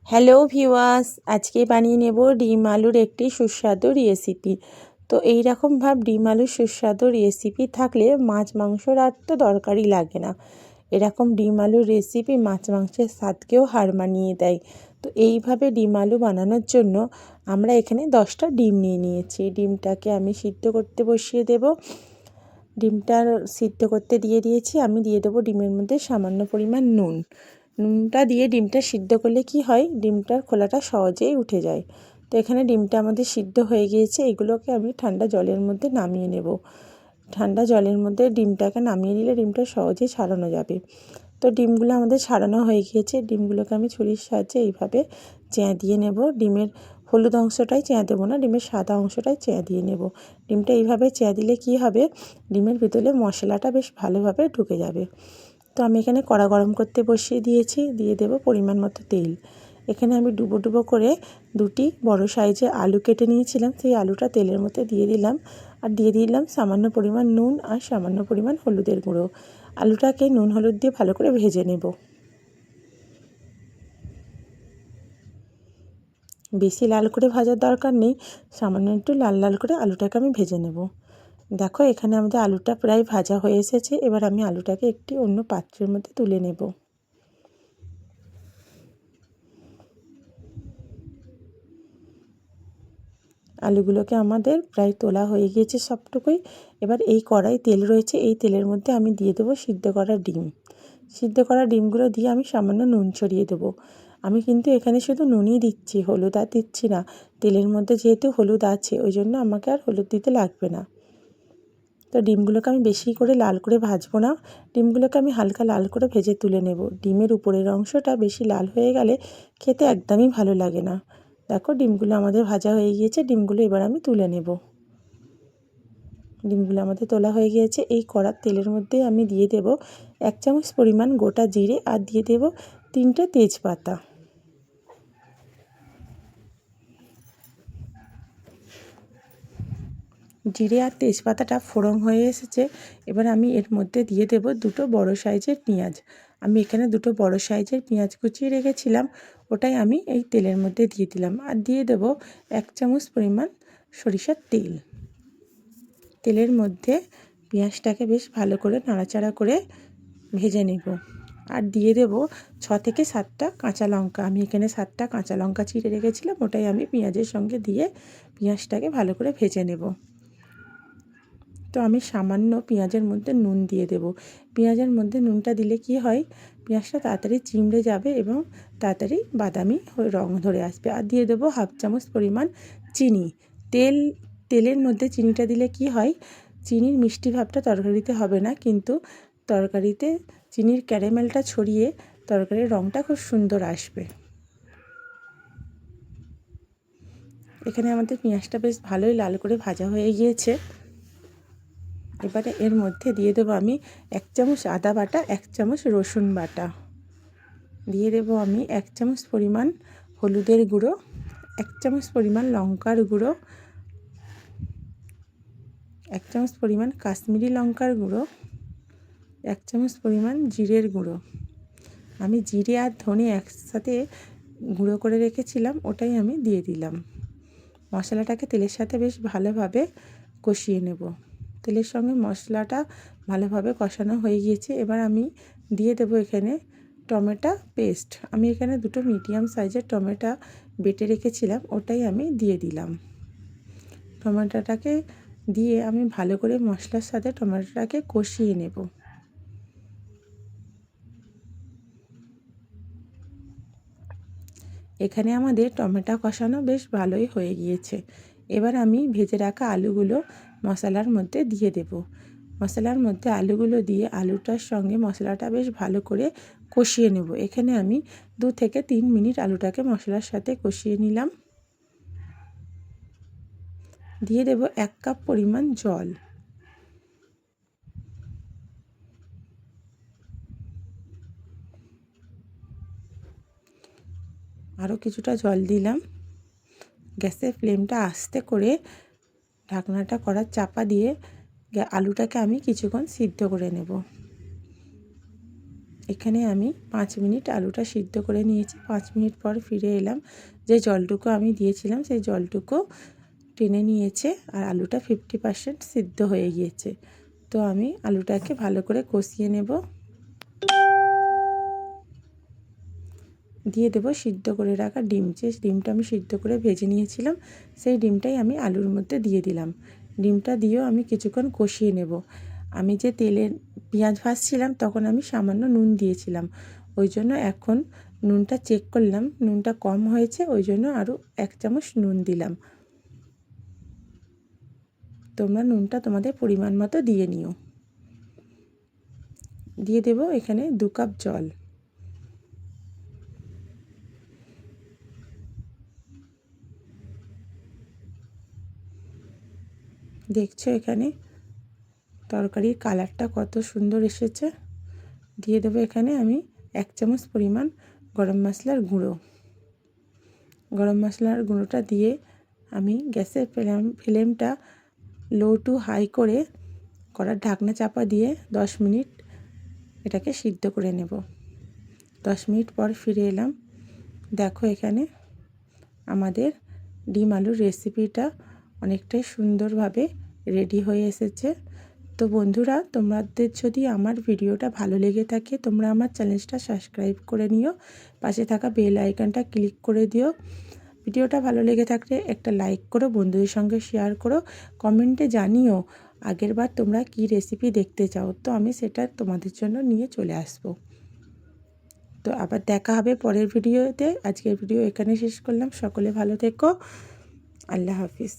Hello viewers, আজকে বানিয়ে নেব ডিম আলুর একটি সুস্বাদু রেসিপি। তো এই রকম ডিম আলুর সুস্বাদু রেসিপি থাকলে মাছ মাংসর আর তো দরকারই লাগে না। এরকম ডিম আলুর রেসিপি মাছ মাংসের স্বাদকেও হার মানিয়ে দেয়। তো এইভাবে ডিম আলু বানানোর জন্য আমরা এখানে 10টা ডিম নিয়ে নিয়েছি। ডিমটাকে আমি সিদ্ধ করতে বসিয়ে দেব। ডিমটা সিদ্ধ করতে দিয়ে দিয়েছি। আমি দিয়ে দেবো ডিমের মধ্যে সামান্য পরিমাণ নুন। নুনটা দিয়ে ডিমটা সিদ্ধ করলে কি হয়, ডিমটার খোলাটা সহজেই উঠে যায়। তো এখানে ডিমটা আমাদের সিদ্ধ হয়ে গিয়েছে। এগুলোকে আমি ঠান্ডা জলের মধ্যে নামিয়ে নেব। ঠান্ডা জলের মধ্যে ডিমটাকে নামিয়ে নিলে ডিমটা সহজেই ছাড়ানো যাবে। তো ডিমগুলো আমাদের ছাড়ানো হয়ে গিয়েছে। ডিমগুলোকে আমি ছুরির সাহায্যে এইভাবে চেঁয়া দিয়ে নেব। ডিমের হলুদ অংশটাই চেঁয়া দেবো না, ডিমের সাদা অংশটাই চেঁয়া দিয়ে নেব। ডিমটা এইভাবে চেঁয়া দিলে কি হবে, ডিমের ভিতরে মশলাটা বেশ ভালোভাবে ঢুকে যাবে। তো আমি এখানে কড়া গরম করতে বসিয়ে দিয়েছি। দিয়ে দেব পরিমাণ মতো তেল। এখানে আমি ডুবো ডুবো করে দুটি বড় সাইজের আলু কেটে নিয়েছিলাম, সেই আলুটা তেলের মধ্যে দিয়ে দিলাম। আর দিয়ে দিলাম সামান্য পরিমাণ নুন আর সামান্য পরিমাণ হলুদের গুঁড়ো। আলুটাকে নুন হলুদ দিয়ে ভালো করে ভেজে নেব। বেশি লাল করে ভাজার দরকার নেই, সামান্য একটু লাল লাল করে আলুটাকে আমি ভেজে নেব। দেখো এখানে আমাদের আলুটা প্রায় ভাজা হয়ে এসেছে। এবার আমি আলুটাকে একটি অন্য পাত্রের মধ্যে তুলে নেব। আলুগুলোকে আমাদের প্রায় তোলা হয়ে গিয়েছে সবটুকুই। এবার এই কড়াই তেল রয়েছে, এই তেলের মধ্যে আমি দিয়ে দেবো সিদ্ধ করা ডিম। সিদ্ধ করা ডিমগুলো দিয়ে আমি সামান্য নুন ছড়িয়ে দেবো। আমি কিন্তু এখানে শুধু নুনই দিচ্ছি, হলুদ আর দিচ্ছি না। তেলের মধ্যে যেহেতু হলুদ আছে, ওই জন্য আমাকে আর হলুদ দিতে লাগবে না। তো ডিমগুলোকে আমি বেশি করে লাল করে ভাজবো না, ডিমগুলোকে আমি হালকা লাল করে ভেজে তুলে নেব। ডিমের উপরের অংশটা বেশি লাল হয়ে গেলে খেতে একদমই ভালো লাগে না। দেখো ডিমগুলো আমাদের ভাজা হয়ে গিয়েছে। ডিমগুলো এবার আমি তুলে নেব। ডিমগুলো আমাদের তোলা হয়ে গিয়েছে। এই কড়ার তেলের মধ্যে আমি দিয়ে দেব 1 চামচ পরিমাণ গোটা জিরে আর দিয়ে দেব 3টে তেজপাতা। জিরে আর তেজপাতাটা ফোড়ন হয়ে এসেছে। এবার আমি এর মধ্যে দিয়ে দেব 2টো বড় সাইজের পেঁয়াজ। আমি এখানে 2টো বড় সাইজের পেঁয়াজ কুচিয়ে রেখেছিলাম, ওটাই আমি এই তেলের মধ্যে দিয়ে দিলাম। আর দিয়ে দেব 1 চামচ পরিমাণ সরিষার তেল। তেলের মধ্যে পেঁয়াজটাকে বেশ ভালো করে নাড়াচাড়া করে ভেজে নেব। আর দিয়ে দেব 6 থেকে 7টা কাঁচা লঙ্কা। আমি এখানে 7টা কাঁচা লঙ্কা চিড়ে রেখেছিলাম, ওটাই আমি পেঁয়াজের সঙ্গে দিয়ে পেঁয়াজটাকে ভালো করে ভেজে নেব। তো আমি সামান্য পেঁয়াজের মধ্যে নুন দিয়ে দেব। পেঁয়াজের মধ্যে নুনটা দিলে কি হয়, পেঁয়াজটা তাড়াতাড়ি চিমড়ে যাবে এবং তাড়াতাড়ি বাদামি রং ধরে আসবে। আর দিয়ে দেবো 1/2 চামচ পরিমাণ চিনি। তেলের মধ্যে চিনিটা দিলে কি হয়, চিনির মিষ্টি ভাবটা তরকারিতে হবে না, কিন্তু তরকারিতে চিনির ক্যারামেলটা ছড়িয়ে তরকারির রঙটা খুব সুন্দর আসবে। এখানে আমাদের পেঁয়াজটা বেশ ভালোই লাল করে ভাজা হয়ে গিয়েছে। এবারে এর মধ্যে দিয়ে দেবো আমি 1 চামচ আদা বাটা, 1 চামচ রসুন বাটা। দিয়ে দেবো আমি 1 চামচ পরিমাণ হলুদের গুঁড়ো, 1 চামচ পরিমাণ লঙ্কার গুঁড়ো, 1 চামচ পরিমাণ কাশ্মীরি লঙ্কার গুঁড়ো, 1 চামচ পরিমাণ জিরের গুঁড়ো। আমি জিরে আর ধনে একসাথে গুঁড়ো করে রেখেছিলাম, ওটাই আমি দিয়ে দিলাম। মশলাটাকে তেলের সাথে বেশ ভালোভাবে কষিয়ে নেব। তেলের সঙ্গে মশলাটা ভালোভাবে কষানো হয়ে গিয়েছে। এবার আমি দিয়ে দেবো এখানে টমেটো পেস্ট। আমি এখানে 2টো মিডিয়াম সাইজের টমেটো বেটে রেখেছিলাম, ওটাই আমি দিয়ে দিলাম। টমেটোটাকে দিয়ে আমি ভালো করে মশলার সাথে টমেটোটাকে কষিয়ে নেব। এখানে আমাদের টমেটো কষানো বেশ ভালোই হয়ে গিয়েছে। এবার আমি ভেজে রাখা আলুগুলো মশলার মধ্যে দিয়ে দেব। মশলার মধ্যে আলুগুলো দিয়ে আলুটার সঙ্গে মশলাটা বেশ ভালো করে কষিয়ে নেব। এখানে আমি 2 থেকে 3 মিনিট আলুটাকে মশলার সাথে কষিয়ে নিলাম। দিয়ে দেব 1 কাপ পরিমাণ জল। আরও কিছুটা জল দিলাম। গ্যাসের ফ্লেমটা আস্তে করে ঢাকনাটা কড়ার চাপা দিয়ে আলুটাকে আমি কিছুক্ষণ সিদ্ধ করে নেব। এখানে আমি 5 মিনিট আলুটা সিদ্ধ করে নিয়েছি। 5 মিনিট পর ফিরে এলাম। যে জলটুকু আমি দিয়েছিলাম সেই জলটুকু টেনে নিয়েছে আর আলুটা 50% সিদ্ধ হয়ে গিয়েছে। তো আমি আলুটাকে ভালো করে কষিয়ে নেব। দিয়ে দেবো সিদ্ধ করে রাখা ডিম। যে ডিমটা আমি সিদ্ধ করে ভেজে নিয়েছিলাম সেই ডিমটাই আমি আলুর মধ্যে দিয়ে দিলাম। ডিমটা দিয়েও আমি কিছুক্ষণ কষিয়ে নেব। আমি যে তেলে পেঁয়াজ ভাজছিলাম তখন আমি সামান্য নুন দিয়েছিলাম, ওই জন্য এখন নুনটা চেক করলাম, নুনটা কম হয়েছে, ওই জন্য আরও 1 চামচ নুন দিলাম। তোমরা নুনটা তোমাদের পরিমাণ মতো দিয়ে নিও। দিয়ে দেব এখানে 2 কাপ জল। দেখছো এখানে তরকারির কালারটা কত সুন্দর এসেছে। দিয়ে দেবো এখানে আমি 1 চামচ পরিমাণ গরম মশলার গুঁড়ো। গরম মশলার গুঁড়োটা দিয়ে আমি গ্যাসের ফ্লেমটা লো টু হাই করে কড়ার ঢাকনা চাপা দিয়ে 10 মিনিট এটাকে সিদ্ধ করে নেব। 10 মিনিট পর ফিরে এলাম। দেখো এখানে আমাদের ডিম আলুর রেসিপিটা অনেকটাই সুন্দরভাবে রেডি হয়ে এসেছে। তো বন্ধুরা, তোমাদের যদি আমার ভিডিওটা ভালো লেগে থাকে তোমরা আমার চ্যানেলটা সাবস্ক্রাইব করে নিও, পাশে থাকা বেল আইকনটা ক্লিক করে দিও। ভিডিওটা ভালো লেগে থাকলে একটা লাইক করো, বন্ধুদের সঙ্গে শেয়ার করো, কমেন্টে জানিও আগেরবার তোমরা কি রেসিপি দেখতে চাও, তো আমি সেটা তোমাদের জন্য নিয়ে চলে আসবো। তো আবার দেখা হবে পরের ভিডিওতে। আজকের ভিডিও এখানে শেষ করলাম। সকলে ভালো থেকো। আল্লাহ হাফিজ।